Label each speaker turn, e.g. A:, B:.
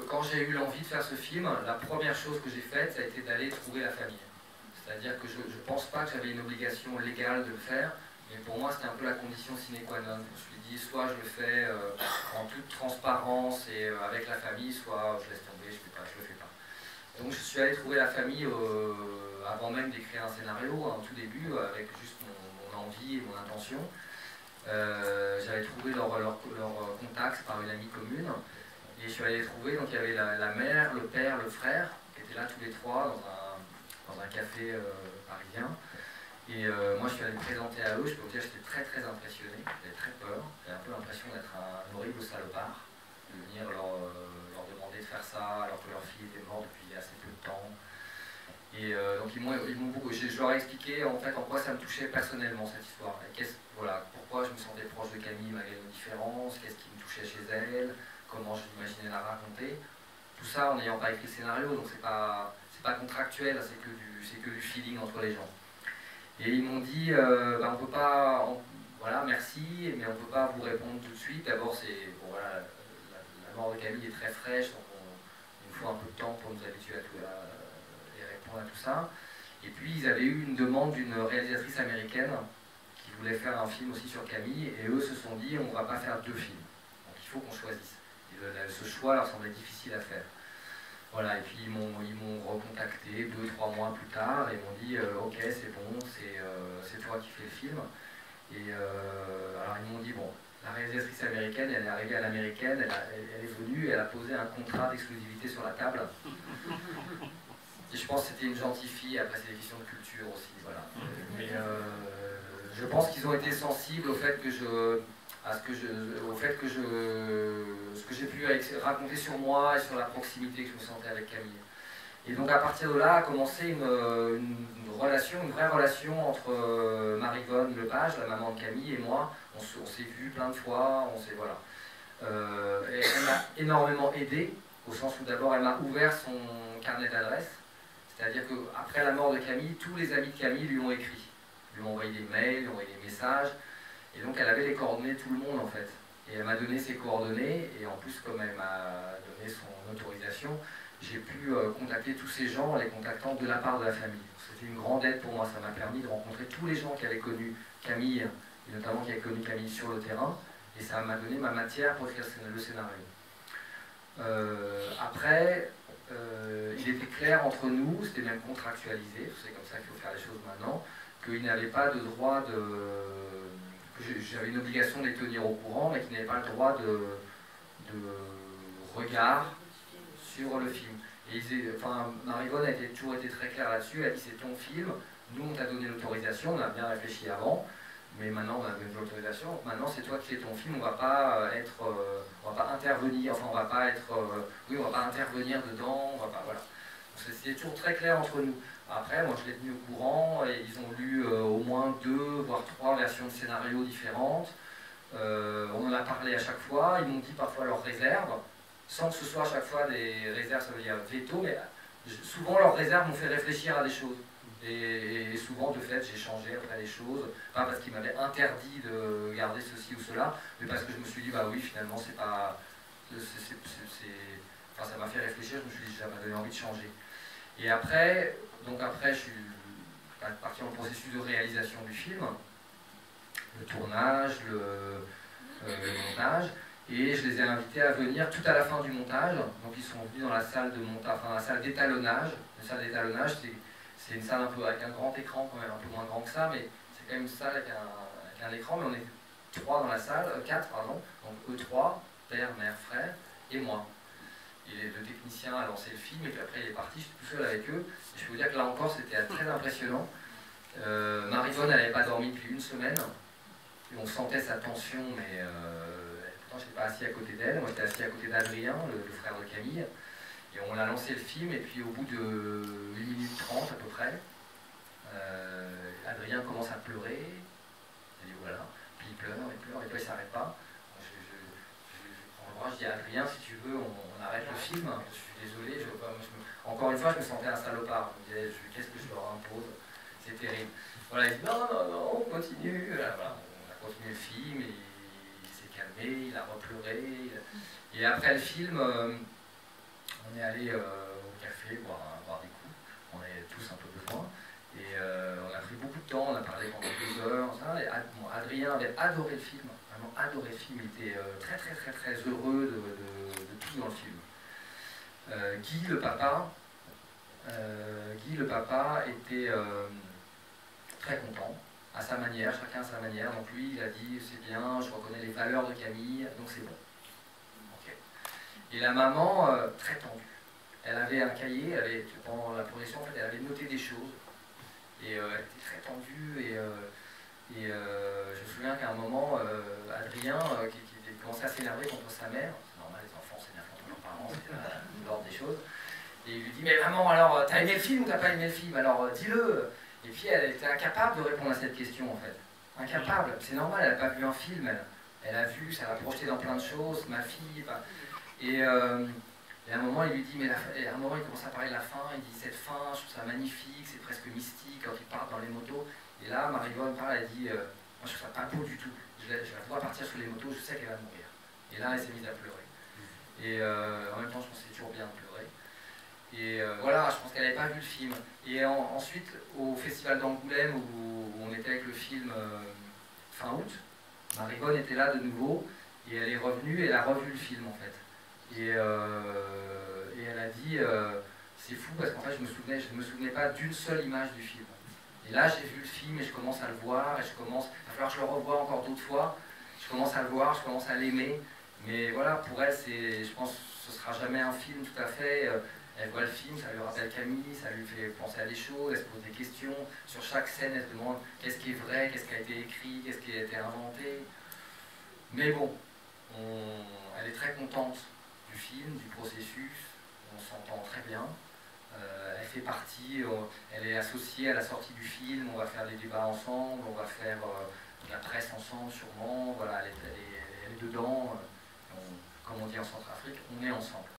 A: Quand j'ai eu l'envie de faire ce film, la première chose que j'ai faite, ça a été d'aller trouver la famille. C'est-à-dire que je ne pense pas que j'avais une obligation légale de le faire, mais pour moi c'était un peu la condition sine qua non. Je me suis dit, soit je le fais en toute transparence et avec la famille, soit je laisse tomber, je le fais pas. Donc je suis allé trouver la famille avant même d'écrire un scénario, en tout début, avec juste mon envie et mon intention. J'avais trouvé leur contact par une amie commune. Et je suis allé les trouver, donc il y avait la mère, le père, le frère, qui étaient là tous les trois dans un café parisien. Et moi je suis allé me présenter à eux, je peux vous dire que j'étais très très impressionné, j'avais très peur, j'avais un peu l'impression d'être un horrible salopard, de venir leur demander de faire ça alors que leur fille était morte depuis assez peu de temps. Et donc ils m'ont beaucoup, je leur ai expliqué en fait en quoi ça me touchait personnellement cette histoire. Et voilà, pourquoi je me sentais proche de Camille malgré nos différences, qu'est-ce qui me touchait chez elle, comment je m'imaginais la raconter. Tout ça en n'ayant pas écrit le scénario, donc c'est pas contractuel, c'est que du feeling entre les gens. Et ils m'ont dit, on peut pas, voilà, merci, mais on peut pas vous répondre tout de suite. D'abord, bon, voilà, la mort de Camille est très fraîche, donc il nous faut un peu de temps pour nous habituer et répondre à tout ça. Et puis ils avaient eu une demande d'une réalisatrice américaine qui voulait faire un film aussi sur Camille, et eux se sont dit, on va pas faire deux films, donc il faut qu'on choisisse. Ce choix leur semblait difficile à faire. Voilà, et puis ils m'ont recontacté 2-3 mois plus tard et m'ont dit ok, c'est bon, c'est toi qui fais le film. Et alors ils m'ont dit bon, la réalisatrice américaine, elle est arrivée à l'américaine, elle est venue, elle a posé un contrat d'exclusivité sur la table. Et je pense que c'était une gentille fille, après c'est des questions de culture aussi, voilà. Mais je pense qu'ils ont été sensibles au fait que ce que j'ai pu raconter sur moi et sur la proximité que je me sentais avec Camille. Et donc à partir de là a commencé une vraie relation entre Marie-Vonne Lepage, la maman de Camille, et moi. On s'est vus plein de fois, voilà. Et elle m'a énormément aidé, au sens où d'abord elle m'a ouvert son carnet d'adresses. C'est-à-dire qu'après la mort de Camille, tous les amis de Camille lui ont écrit, lui ont envoyé des mails, lui ont envoyé des messages. Et donc elle avait les coordonnées de tout le monde en fait. Et elle m'a donné ses coordonnées, et en plus comme elle m'a donné son autorisation, j'ai pu contacter tous ces gens en les contactant de la part de la famille. C'était une grande aide pour moi, ça m'a permis de rencontrer tous les gens qui avaient connu Camille, et notamment qui avaient connu Camille sur le terrain, et ça m'a donné ma matière pour écrire le scénario. Après, il était clair entre nous, c'était même contractualisé, c'est comme ça qu'il faut faire les choses maintenant, qu'il n'avait pas de droit j'avais une obligation de les tenir au courant, mais qu'ils n'avaient pas le droit de regard sur le film. Et Marie-Vonne a toujours été très claire là-dessus, elle a dit c'est ton film, nous on t'a donné l'autorisation, on a bien réfléchi avant, mais maintenant on a donné l'autorisation, maintenant c'est toi qui fais ton film, on va pas intervenir, enfin on va pas intervenir dedans, on va pas, voilà. C'était toujours très clair entre nous. Après, moi je l'ai tenu au courant, et ils ont lu au moins 2, voire 3 versions de scénarios différentes. On en a parlé à chaque fois, ils m'ont dit parfois leurs réserves, sans que ce soit à chaque fois des réserves, ça veut dire veto, mais souvent leurs réserves m'ont fait réfléchir à des choses. Et souvent, de fait, j'ai changé après les choses, pas parce qu'ils m'avaient interdit de garder ceci ou cela, mais parce que je me suis dit, bah oui, finalement, c'est pas... Enfin, ça m'a fait réfléchir, je me suis dit, ça m'a donné envie de changer. Et après, je suis parti en processus de réalisation du film, le tournage, le montage, et je les ai invités à venir tout à la fin du montage. Donc ils sont venus dans la salle de montage, enfin la salle d'étalonnage. La salle d'étalonnage, c'est une salle un peu avec un grand écran, quand même un peu moins grand que ça, mais c'est quand même une salle avec un écran, mais on est 3 dans la salle, 4 pardon, donc eux 3, père, mère, frère, et moi. Et le technicien a lancé le film, et puis après il est parti, je suis tout seul avec eux. Et je peux vous dire que là encore, c'était très impressionnant. Marie-Vonne, elle n'avait pas dormi depuis 1 semaine, et on sentait sa tension, mais pourtant je n'étais pas assis à côté d'elle, moi j'étais assis à côté d'Adrien, le frère de Camille, et on a lancé le film, et puis au bout de 1 minute 30 à peu près, Adrien commence à pleurer, et voilà, puis il pleure, et puis il ne s'arrête pas. Je dis à Adrien, si tu veux, on arrête le film, je suis désolé, encore une fois je me sentais un salopard, je me disais, qu'est-ce que je leur impose, c'est terrible. Voilà, il dit non, on continue, voilà, on a continué le film, et il s'est calmé, pleuré, il a repleuré. Et après le film, on est allé au café boire des coups. On avait tous un peu besoin. Et on a pris beaucoup de temps, on a parlé pendant 2 heures. Ça, et Adrien avait adoré le film, vraiment adoré le film. Il était très heureux de tout dans le film. Guy, le papa était très content, à sa manière, chacun à sa manière. Donc lui, il a dit, c'est bien, je reconnais les valeurs de Camille, donc c'est bon. Okay. Et la maman, très tendue. Elle avait un cahier, pendant la projection, en fait, elle avait noté des choses. Et elle était très tendue. Et je me souviens qu'à un moment, Adrien, qui commençait à s'énerver contre sa mère, c'est normal, les enfants s'énervent contre leurs parents, c'est l'ordre des choses. Et il lui dit, mais maman, alors, t'as aimé le film ou t'as pas aimé le film? Alors, dis-le. Et puis, elle était incapable de répondre à cette question, en fait. Incapable. C'est normal, elle n'a pas vu un film. Elle a vu, ça l'a projeté dans plein de choses, ma fille. Bah. Et à un moment, il lui dit, à un moment, il commence à parler de la fin. Il dit, cette fin, je trouve ça magnifique, c'est presque mystique quand ils partent dans les motos. Et là, Marie-Vonne parle, elle dit, moi, je trouve ça pas beau du tout. Je la vois partir sur les motos, je sais qu'elle va mourir. Et là, elle s'est mise à pleurer. Et en même temps, je pense que c'est toujours bien de pleurer. Et voilà, je pense qu'elle n'avait pas vu le film. Et ensuite, au Festival d'Angoulême, où on était avec le film fin août, Marie-Vonne était là de nouveau, et elle est revenue, et elle a revu le film en fait. Et elle a dit, c'est fou parce qu'en fait je me souvenais pas d'une seule image du film. Et là j'ai vu le film et je commence à le voir, et il va falloir que je le revoie encore d'autres fois, je commence à le voir, je commence à l'aimer. Mais voilà, pour elle, je pense que ce sera jamais un film tout à fait. Elle voit le film, ça lui rappelle Camille, ça lui fait penser à des choses, elle se pose des questions. Sur chaque scène, elle se demande qu'est-ce qui est vrai, qu'est-ce qui a été écrit, qu'est-ce qui a été inventé. Mais bon, elle est très contente du film, du processus, on s'entend très bien. Elle fait partie, elle est associée à la sortie du film, on va faire des débats ensemble, on va faire de la presse ensemble sûrement. Voilà, elle est dedans. Comme on dit en Centrafrique, on est ensemble.